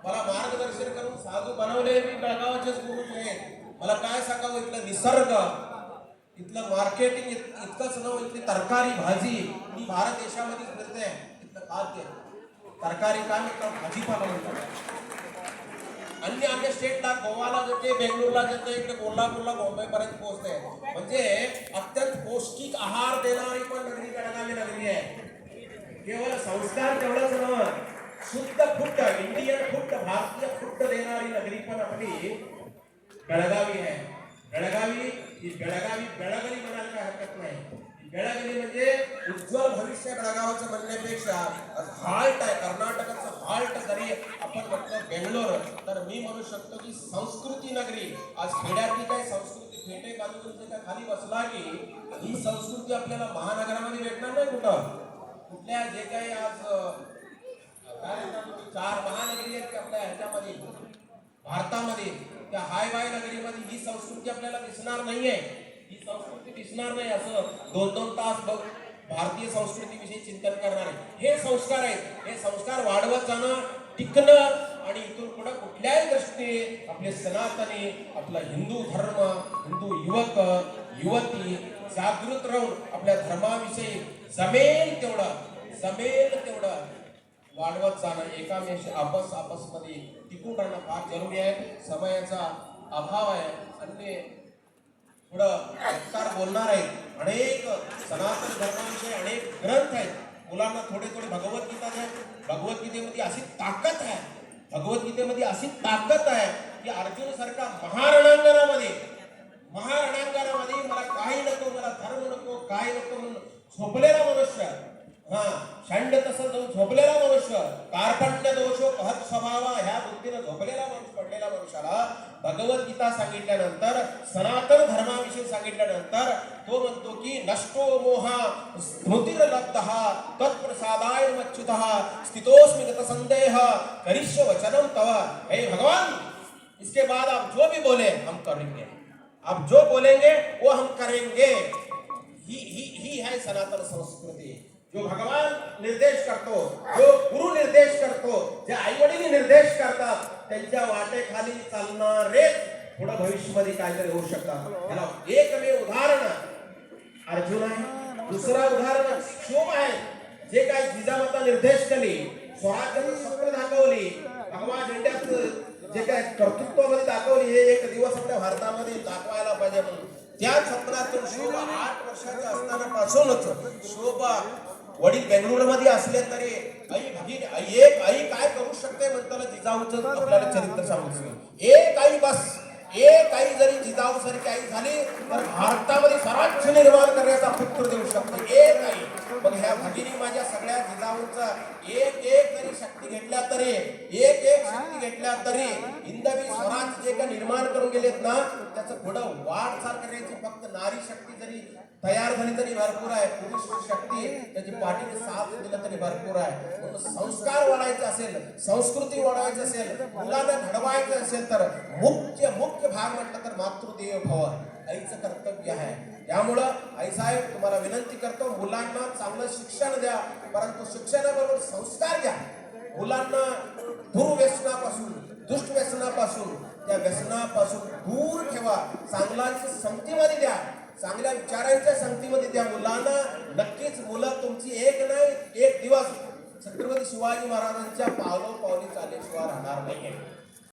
मला मार्गदर्शन करून साधू बनवले मी बेळगावचेच गुरुजी आहेत. मला काय सांगावं, इथलं निसर्ग, इथलं मार्केटिंग इतकंच नव्हे, इथली तरकारी भाजी, मी भारत देशामध्ये फिरते, इथलं खाद्य तरकारी काय म्हणतात, भाजीपाला म्हणतात. अन्य स्टेटला, गोवाला जाते, बेंगळूरला जाते, इकडे कोल्हापूरला, मुंबई पर्यंत पोहोचते. म्हणजे अत्यंत पौष्टिक आहार देणारी पण नगरी बेळगावी नगरी आहे. केवळ संस्कार तेवढंच नव्हे, शुद्ध फुट, इंडियन फुट, भारतीय फुट देणारी नगरी पण आपली बेळगावी आहे. बेळगावी ही बेळगावी म्हणायला काय हरकत नाही. बेळगावी म्हणजे उज्ज्वल भविष्य बेळगावचं म्हणण्यापेक्षा हार्ट आहे, कर्नाटकाचं हार्ट जरी आपण म्हटलं बेंगलोर, तर मी म्हणू शकतो की संस्कृती नगरी. आज खेड्यातली काय संस्कृती, फेटे बाजूला जे काय खाली बसला की ही संस्कृती आपल्याला महानगरामध्ये भेटणार नाही. कुठल्या जे काही आज काय म्हणतात 4 महानगरी आहेत की आपल्या ह्याच्यामध्ये भारतामध्ये, त्या हाय बाय नगरीमध्ये ही संस्कृती आपल्याला दिसणार नाहीये. ही संस्कृती दिसणार नाही. असं 2-2 तास भारतीय संस्कृतीविषयी चिंतन करणारे हे संस्कार आहेत. हे संस्कार वाढवत जाणं, टिकणं आणि इथून पुढे कुठल्याही दृष्टीने आपले सनातनी, आपला हिंदू धर्म, हिंदू युवक युवती जागृत राहून आपल्या धर्माविषयी जमेल तेवढं वाढवत जाणं, एकामेकाशी आपसमध्ये टिकून राहणं फार जरुरी आहे. समयाचा अभाव आहे आणि थोडं विस्तार बोलणार आहेत. अनेक सनातन धर्माविषयी अनेक ग्रंथ आहेत. मुलांना थोडे भगवद्गीता द्या. भगवद्गीतेमध्ये अशी ताकद आहे की अर्जुन सारखा महारणांगणामध्ये मला काही नको, मला धर्म नको, काही नको म्हणून झोपलेला मनुष्य, षंड तसं जाऊन झोपलेला मनुष्य, कार्पण्य दोषो कहत स्वभावा ह्या बुद्धीनं झोपलेला पडलेला मनुष्याला भगवद्गीता सांगितल्यानंतर, सनातन धर्माविषयी सांगितल्यानंतर तो म्हणतो की नष्टो मोहा स्मृतिर्लब्धः तत्प्रसादाय मच्युतः स्थितोस्मि गतसंदेह करिष्य वचनम तव. हे भगवान, इसके बाद आप जो भी बोले हम करेंगे, आप जो बोलेंगे वो हम करेंगे. ही है सनातन संस्कृती. जो भगवान निर्देश करतो, जो गुरु निर्देश करतो, जे आई वडील निर्देश करतात, त्यांच्या वाटेखाली चालणारे पुढे भविष्यामध्ये काहीतरी होऊ शकतात. त्याला एकमेव उदाहरण अर्जुन आहे. दुसरा उदाहरण शोभ आहे. जे काही जिजामाता निर्देश केली, स्वराज्याचं स्वप्न दाखवली, भगवा झेंड्याचं जे काय कर्तृत्वामध्ये दाखवली, हे एक दिवस आपल्या भारतामध्ये दाखवायला पाहिजे म्हणून त्या स्वप्नातून शोभा 8 वर्षाच्या असताना पासूनच शोभा वडील बेंगळुरूमध्ये असले तरी आई काय करू शकते म्हणताना जिजाऊचं आपल्याला चरित्र सांगितलं. एक आई जरी जिजाऊ सारखी आई झाली तर भारतामध्ये स्वराज्य निर्माण करण्याचा पुत्र देऊ शकते. एक आई. मग ह्या भगिनी माझ्या सगळ्या जिजाऊंचा एक जरी शक्ती घेतल्या तरी हिंदवी स्वराज्य जे काही निर्माण करून गेलेत ना, त्याचं पुढं वाटचाल करण्याची फक्त नारी शक्ती जरी तयार झाली तरी भरपूर आहे. पुरुष शक्ती त्याची पाठीने साथ दिला तरी भरपूर आहे. म्हणून संस्कार वाढायचे असेल, संस्कृती वाढवायची असेल, मुलांना घडवायचं असेल तर मुख्य भाग म्हटलं तर मातृदेव भव, आईचं कर्तव्य आहे. त्यामुळं आईसाहेब तुम्हाला विनंती करतो, मुलांना चांगलं शिक्षण द्या, परंतु शिक्षणाबरोबर संस्कार द्या. मुलांना दुर्व्यसनापासून, दुष्टव्यसनापासून, त्या व्यसनापासून दूर ठेवा. चांगल्याच्या संगतीमध्ये द्या, चांगल्या विचारांच्या संगतीमध्ये द्या मुलांना. नक्कीच मुलं तुमची एक दिवस छत्रपती शिवाजी महाराजांच्या पावलोपावली चालल्याशिवाय राहणार नाही.